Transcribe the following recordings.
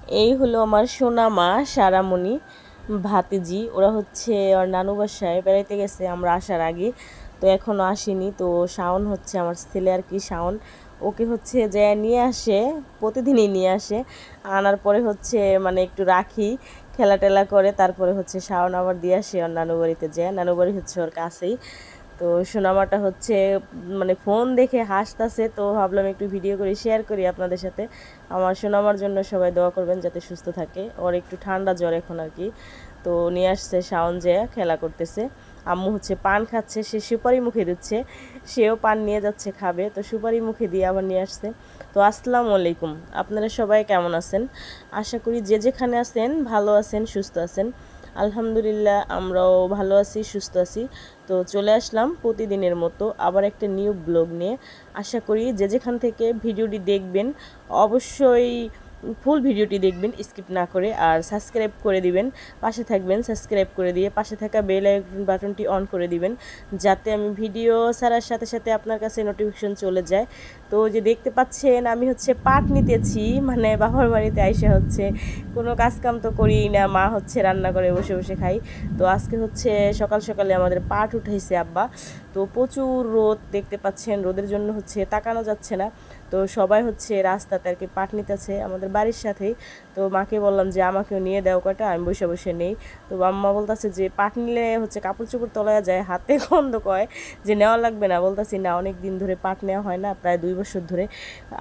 এই হলো আমার সোনা মা সারামণি ভাতিজি। ওরা হচ্ছে ওর নানু বাসায় বেড়াইতে গেছে আমরা আসার আগে, তো এখনও আসেনি। তো শাওন হচ্ছে আমার ছেলে আর কি, শাওন ওকে হচ্ছে যে নিয়ে আসে, প্রতিদিনই নিয়ে আসে। আনার পরে হচ্ছে মানে একটু রাখি, খেলা টেলা করে, তারপরে হচ্ছে শাওন আবার দিয়ে আসে ওর নানু বাড়িতে যায়। নানু বাড়ি হচ্ছে ওর কাছেই। তো সোনামাটা হচ্ছে মানে ফোন দেখে হাসতেছে, তো ভাবলাম একটু ভিডিও করে শেয়ার করি আপনাদের সাথে। আমার সোনামার জন্য সবাই দোয়া করবেন যাতে সুস্থ থাকে। ওর একটু ঠান্ডা জ্বর এখন আর কি। তো নিয়ে আসছে শাওন, যে খেলা করতেছে। আম্মু হচ্ছে পান খাচ্ছে, সে সুপারি মুখে দিচ্ছে, সেও পান নিয়ে যাচ্ছে খাবে, তো সুপারি মুখে দিয়ে আবার নিয়ে আসছে। তো আসসালামু আলাইকুম, আপনারা সবাই কেমন আছেন? আশা করি যে যেখানে আছেন ভালো আছেন, সুস্থ আছেন। আলহামদুলিল্লাহ আমরাও ভালো আছি, সুস্থ আছি। তো চলে আসলাম প্রতিদিনের মতো আবার একটা নিউ ব্লগ নিয়ে। আশা করি যে যেখান থেকে ভিডিওটি দেখবেন অবশ্যই ফুল ভিডিওটি দেখবেন স্কিপ না করে, আর সাবস্ক্রাইব করে দিবেন, পাশে থাকবেন। সাবস্ক্রাইব করে দিয়ে পাশে থাকা বেল আইকন বাটনটি অন করে দিবেন, যাতে আমি ভিডিও ছাড়ার সাথে সাথে আপনার কাছে নোটিফিকেশন চলে যায়। তো যে দেখতে পাচ্ছেন আমি হচ্ছে পাট নিতেছি, মানে বাবার বাড়িতে আইসা হচ্ছে কোনো কাজকাম তো করি না, মা হচ্ছে রান্না করে বসে বসে খাই। তো আজকে হচ্ছে সকাল সকালে আমাদের পাট উঠাইছে আব্বা। তো প্রচুর রোদ দেখতে পাচ্ছেন, রোদের জন্য হচ্ছে তাকানো যাচ্ছে না। তো সবাই হচ্ছে রাস্তাতে আর কি পাট নিতেছে আমাদের বাড়ির সাথেই। তো মাকে বললাম যে আমাকেও নিয়ে দাও কয়টা, আমি বসে বসে নেই। তো আম্মা বলতেছে যে পাট নিলে হচ্ছে কাপড় চোপড় তলায় যায়, হাতে গন্ধ কয়, যে নেওয়া লাগবে না। বলতেছি না, অনেক দিন ধরে পাট নেওয়া হয় না, প্রায় 2 বছর ধরে।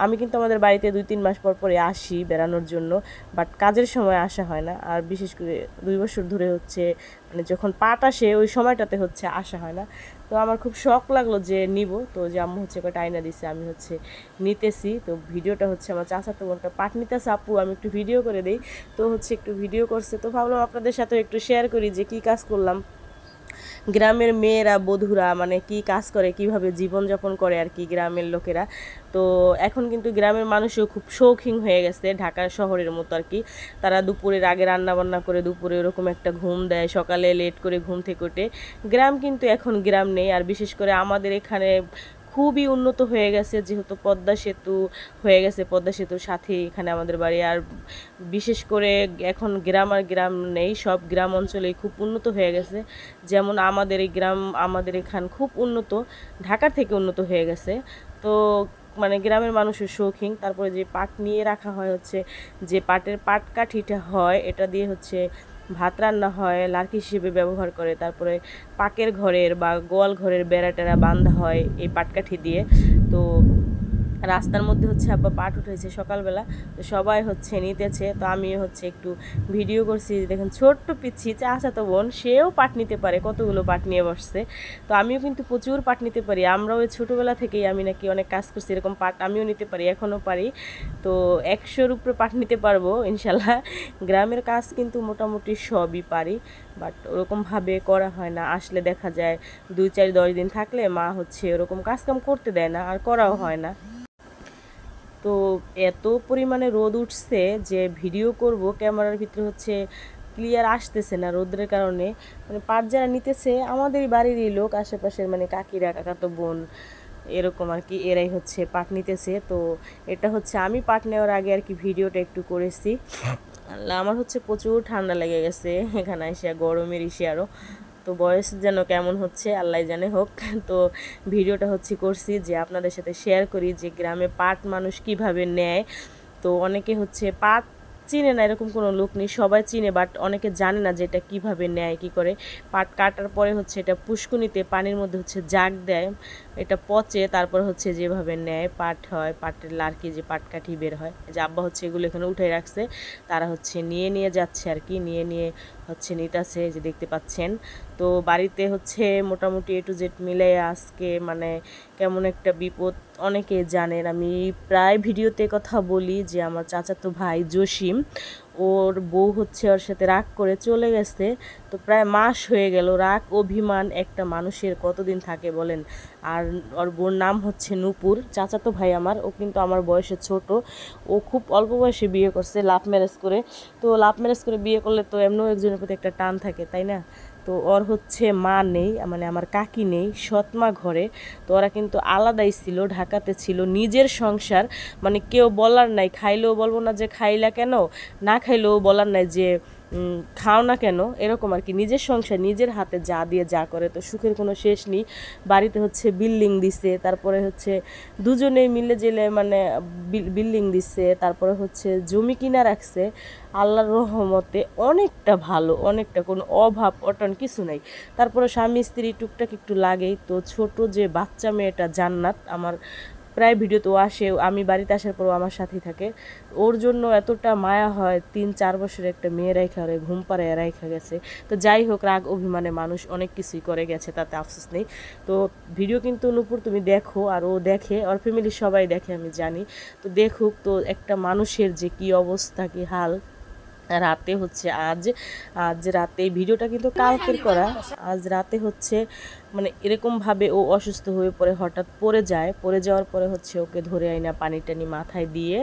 আমি কিন্তু আমাদের বাড়িতে 2-3 মাস পর পরে আসি বেড়ানোর জন্য, বাট কাজের সময় আসা হয় না। আর বিশেষ করে 2 বছর ধরে হচ্ছে মানে যখন পাট আসে ওই সময়টাতে হচ্ছে আসা হয় না। তো আমার খুব শখ লাগলো যে নিব, তো যে আম্মু হচ্ছে কয়টা আয়না দিছে, আমি হচ্ছে নিতেছি। তো ভিডিওটা হচ্ছে আমার চাচাতো বোনটা পাট নিতেছে, আপু আমি একটু ভিডিও করে দেই। তো হচ্ছে একটু ভিডিও করছে, তো ভাবলাম আপনাদের সাথে একটু শেয়ার করি যে কি কাজ করলাম। গ্রামের মেয়েরা বধূরা মানে কি কাজ করে, কিভাবে জীবনযাপন করে আর কি গ্রামের লোকেরা। তো এখন কিন্তু গ্রামের মানুষও খুব শৌখিন হয়ে গেছে ঢাকা শহরের মতো আর কি। তারা দুপুরের আগে রান্না বান্না করে দুপুরে ওরকম একটা ঘুম দেয়, সকালে লেট করে ঘুম থেকে ওঠে। গ্রাম কিন্তু এখন গ্রাম নেই। আর বিশেষ করে আমাদের এখানে খুবই উন্নত হয়ে গেছে, যেহেতু পদ্মা সেতু হয়ে গেছে, পদ্মা সেতুর সাথে এখানে আমাদের বাড়ি। আর বিশেষ করে এখন গ্রাম আর গ্রাম নেই, সব গ্রাম অঞ্চলেই খুব উন্নত হয়ে গেছে। যেমন আমাদের এই গ্রাম, আমাদের এখান খুব উন্নত, ঢাকার থেকে উন্নত হয়ে গেছে। তো মানে গ্রামের মানুষের শৌখিন। তারপরে যে পাট নিয়ে রাখা হয় হচ্ছে, যে পাটের পাটকাঠিটা হয় এটা দিয়ে হচ্ছে ভাত রান্না হয়, লার্কি হিসেবে ব্যবহার করে। তারপরে পাকের ঘরের বা গোয়াল ঘরের বেড়া টেরা বাঁধা হয় এই পাটকাঠি দিয়ে। তো রাস্তার মধ্যে হচ্ছে আব্বা পাট উঠেছে সকালবেলা, তো সবাই হচ্ছে নিতেছে। তো আমি হচ্ছে একটু ভিডিও করছি। দেখেন ছোট্ট পিচ্ছি চাচাতো বোন, সেও পাট নিতে পারে, কতগুলো পাট নিয়ে বসছে। তো আমিও কিন্তু প্রচুর পাট নিতে পারি। আমরাও ওই ছোটোবেলা থেকেই আমি নাকি অনেক কাজ করছি, এরকম পাট আমিও নিতে পারি, এখনও পারি। তো 100-র উপরে পাট নিতে পারবো ইনশাল্লাহ। গ্রামের কাজ কিন্তু মোটামুটি সবই পারি, বাট ওরকমভাবে করা হয় না। আসলে দেখা যায় 2-4-10 দিন থাকলে মা হচ্ছে ওরকম কাজকাম করতে দেয় না, আর করাও হয় না। তো এত পরিমাণে রোদ উঠছে যে ভিডিও করব ক্যামেরার ভিতরে হচ্ছে ক্লিয়ার আসতেছে না রোদের কারণে। মানে পাট যারা নিতেছে আমাদেরই বাড়িরই লোক, আশেপাশের মানে কাকিরা, কাকাতো বোন, এরকম আর কি, এরাই হচ্ছে পাট নিতেছে। তো এটা হচ্ছে আমি পাট নেওয়ার আগে আর কি ভিডিওটা একটু করেছি। আল্লাহ, আমার হচ্ছে প্রচুর ঠান্ডা লেগে গেছে এখানে এসে, গরমের ইসে আরও। তো বয়স যেন কেমন হচ্ছে আল্লাহ জানে হোক। তো ভিডিওটা হচ্ছে করছি যে আপনাদের সাথে শেয়ার করি যে গ্রামে পাট মানুষ কিভাবে নেয়। তো অনেকে হচ্ছে পাট চিনে না, এরকম কোনো লোক নেই, সবাই চিনে, বাট অনেকে জানে না যে এটা কীভাবে নেয়, কী করে। পাট কাটার পরে হচ্ছে এটা পুষ্কুনিতে পানির মধ্যে হচ্ছে জাগ দেয়, এটা পচে, তারপর হচ্ছে যেভাবে নেয় পাট হয়, পাটের লার্কি যে পাটকাঠি বের হয়, যে আব্বা হচ্ছে এগুলো এখানে উঠে রাখছে, তারা হচ্ছে নিয়ে নিয়ে যাচ্ছে আর কি, নিয়ে নিয়ে হচ্ছে নিতাছে, যে দেখতে পাচ্ছেন। তো বাড়িতে হচ্ছে মোটামুটি A to Z মিলে আজকে মানে কেমন একটা বিপদ অনেকে জানেন। আমি প্রায় ভিডিওতে কথা বলি যে আমার চাচাতো ভাই জসিম, ওর বউ হচ্ছে ওর সাথে রাগ করে চলে গেছে। তো প্রায় মাস হয়ে গেল। রাগ অভিমান একটা মানুষের কতদিন থাকে বলেন। আর ওর বোর নাম হচ্ছে নূপুর, চাচাতো ভাই আমার, ও কিন্তু আমার বয়সে ছোট। ও খুব অল্প বয়সে বিয়ে করছে, লাভ ম্যারেজ করে। তো লাভ ম্যারেজ করে বিয়ে করলে তো এমনিও একজনের প্রতি একটা টান থাকে, তাই না? তো ওর হচ্ছে মা নেই, মানে আমার কাকি নেই, সৎ মা ঘরে। তো ওরা কিন্তু আলাদাই ছিল, ঢাকাতে ছিল, নিজের সংসার, মানে কেউ বলার নাই, খাইলেও বলবো না যে খাইলা কেন, না খাইলেও বলার নাই যে খাও না কেন, এরকম আর কি। নিজের সংসার, নিজের হাতে যা দিয়ে যা করে, তো সুখের কোনো শেষ নেই। বাড়িতে হচ্ছে বিল্ডিং দিছে, তারপরে হচ্ছে দুজনেই মিলে জেলে মানে বিল্ডিং দিছে, তারপরে হচ্ছে জমি কিনা রাখছে। আল্লাহর রহমতে অনেকটা ভালো, অনেকটা কোনো অভাব অটন কিছু নাই। তারপরে স্বামী স্ত্রী টুকটাক একটু লাগেই। তো ছোট যে বাচ্চা মেয়েটা জান্নাত, আমার প্রায় ভিডিওতেও আসে, আমি বাড়িতে আসার পরও আমার সাথেই থাকে। ওর জন্য এতটা মায়া হয়, 3-4 বছরের একটা মেয়ে রাইখা রে ঘুম পাড়ায় রাইখা গেছে। তো যাই হোক, রাগ অভিমানে মানুষ অনেক কিছুই করে গেছে, তাতে আফসোস নেই। তো ভিডিও কিন্তু নূপুর তুমি দেখো, আর ও দেখে, ওর ফ্যামিলির সবাই দেখে আমি জানি। তো দেখুক তো একটা মানুষের যে কি অবস্থা, কি হাল। রাতে হচ্ছে আজ আজ রাতে, ভিডিওটা কিন্তু কালকের করা, আজ রাতে হচ্ছে মানে এরকমভাবে ও অসুস্থ হয়ে পড়ে, হঠাৎ পড়ে যায়। পড়ে যাওয়ার পরে হচ্ছে ওকে ধরে আইনা পানি টানি মাথায় দিয়ে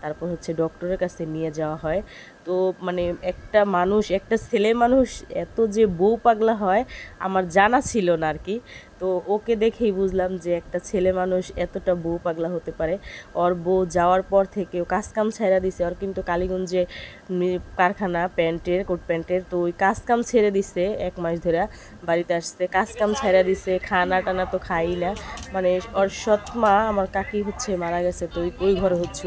তারপর হচ্ছে ডক্টরের কাছে নিয়ে যাওয়া হয়। তো মানে একটা মানুষ, একটা ছেলে মানুষ এত যে বউ পাগলা হয় আমার জানা ছিল না আর কি। তো ওকে দেখেই বুঝলাম যে একটা ছেলে মানুষ এতটা বউ পাগলা হতে পারে। ওর বউ যাওয়ার পর থেকে ও কাজকাম ছেড়ে দিছে। ওর কিন্তু কালীগঞ্জে কারখানা প্যান্টের, কোট প্যান্টের, তো ওই কাজকাম ছেড়ে দিছে। 1 মাস ধরে বাড়িতে আসছে, কাজকাম ছেড়ে দিছে, খানা টানা তো খাই না। মানে ওর সৎ মা আমার কাকি হচ্ছে মারা গেছে, তো ওই ঘরে হচ্ছে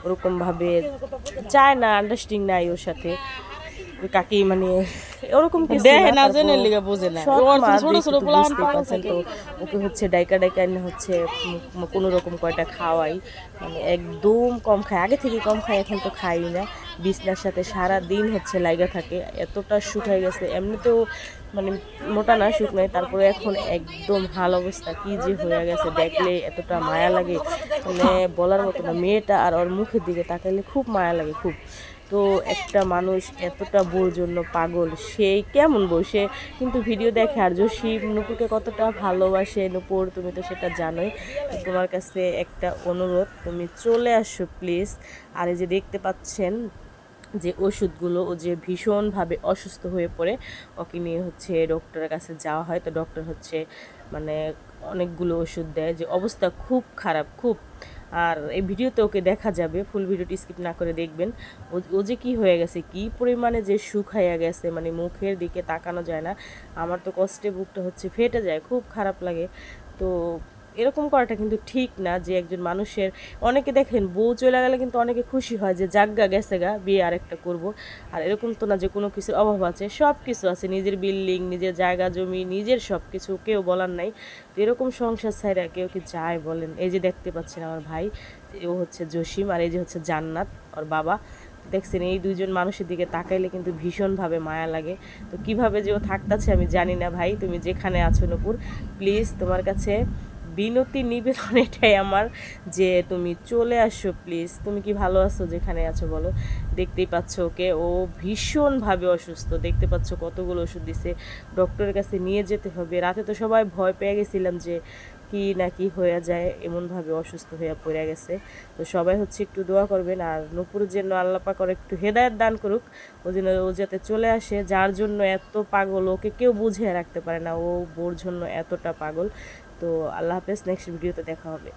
ওরকমভাবে চায় না, আন্ডারস্ট্যান্ডিং নাই ওর সাথে। কাকি মানে ওরকম কিছু দেখে না, জেনে লিগা বোঝে না, ছোট ছোট প্লান পাচ্ছেন। তো ওকে হচ্ছে ডাইকা ডাইকা এনে হচ্ছে কোনো রকম কয়টা খাওয়াই, মানে একদম কম খায়, আগে থেকে কম খায়, এখন তো খাই না। বিছনার সাথে সারা দিন হচ্ছে লাইগা থাকে, এতটা শুকায় গেছে। এমনিতেও মানে মোটা না, শুকনায়, তারপরে এখন একদম হাল অবস্থা, কি যে হয়ে গেছে, দেখলে এতটা মায়া লাগে, মানে বলার মতো না। মেয়েটা আর ওর মুখের দিকে তাকাইলে খুব মায়া লাগে, খুব। তো একটা মানুষ এতটা বউর জন্য পাগল, সেই কেমন বউ সে কিন্তু ভিডিও দেখে। আর জসিম নূপুরকে কতটা ভালোবাসে, নূপুর তুমি তো সেটা জানোই। তোমার কাছে একটা অনুরোধ, তুমি চলে আসো প্লিজ। আর এই যে দেখতে পাচ্ছেন যে ওষুধগুলো, ও যে ভীষণভাবে অসুস্থ হয়ে পড়ে, ওকে নিয়ে হচ্ছে ডক্টরের কাছে যাওয়া হয়। তো ডক্টর হচ্ছে মানে অনেকগুলো ওষুধ দেয়, যে অবস্থা খুব খারাপ, খুব। আর এই ভিডিওতে ওকে দেখা যাবে, ফুল ভিডিওটি স্কিপ না করে দেখবেন। ও যে কি হয়ে গেছে, কি পরিমাণে যে শুকাইয়া গেছে, মানে মুখের দিকে তাকানো যায় না। আমার তো কষ্টে বুকটা হচ্ছে ফেটে যায়, খুব খারাপ লাগে। তো এরকম করাটা কিন্তু ঠিক না, যে একজন মানুষের, অনেকে দেখেন বউ চলে গেলে কিন্তু অনেকে খুশি হয় যে জাগা গেছে গা, বিয়ে আরেকটা করব। আর এরকম তো না যে কোনো কিছুর অভাব আছে, সব কিছু আছে, নিজের বিল্ডিং, নিজের জায়গা জমি, নিজের সব কিছু, কেউ বলার নাই। তো এরকম সংসার ছাইরা কেউ কি যায় বলেন? এই যে দেখতে পাচ্ছেন আমার ভাই, ও হচ্ছে জসিম, আর এই যে হচ্ছে জান্নাত ওর বাবা। দেখছেন, এই দুইজন মানুষের দিকে তাকাইলে কিন্তু ভীষণভাবে মায়া লাগে। তো কিভাবে যে ও থাকতেছে আমি জানি না। ভাই তুমি যেখানে আছো নূপুর, প্লিজ তোমার কাছে বিনতি নিবেদন এটাই আমার, যে তুমি চলে আসো প্লিজ। তুমি কি ভালো আছো যেখানে আছো বলো? দেখতেই পাচ্ছ ওকে, ও ভীষণভাবে অসুস্থ, দেখতে পাচ্ছ কতগুলো ওষুধ দিছে, ডক্টরের কাছে নিয়ে যেতে হবে। রাতে তো সবাই ভয় পেয়ে গেছিলাম যে কি না কি হয়ে যায়, এমনভাবে অসুস্থ হয়ে পড়ে গেছে। তো সবাই হচ্ছে একটু দোয়া করবেন, আর নূপুরের জন্য আল্লাহ পাক ওর একটু হেদায়েত দান করুক, ও যেন ও যাতে চলে আসে। যার জন্য এত পাগল, ওকে কেউ বুঝিয়ে রাখতে পারে না, ও বোর জন্য এতটা পাগল। তো আল্লাহ হাফেজ, নেক্সট ভিডিওতে দেখা হবে।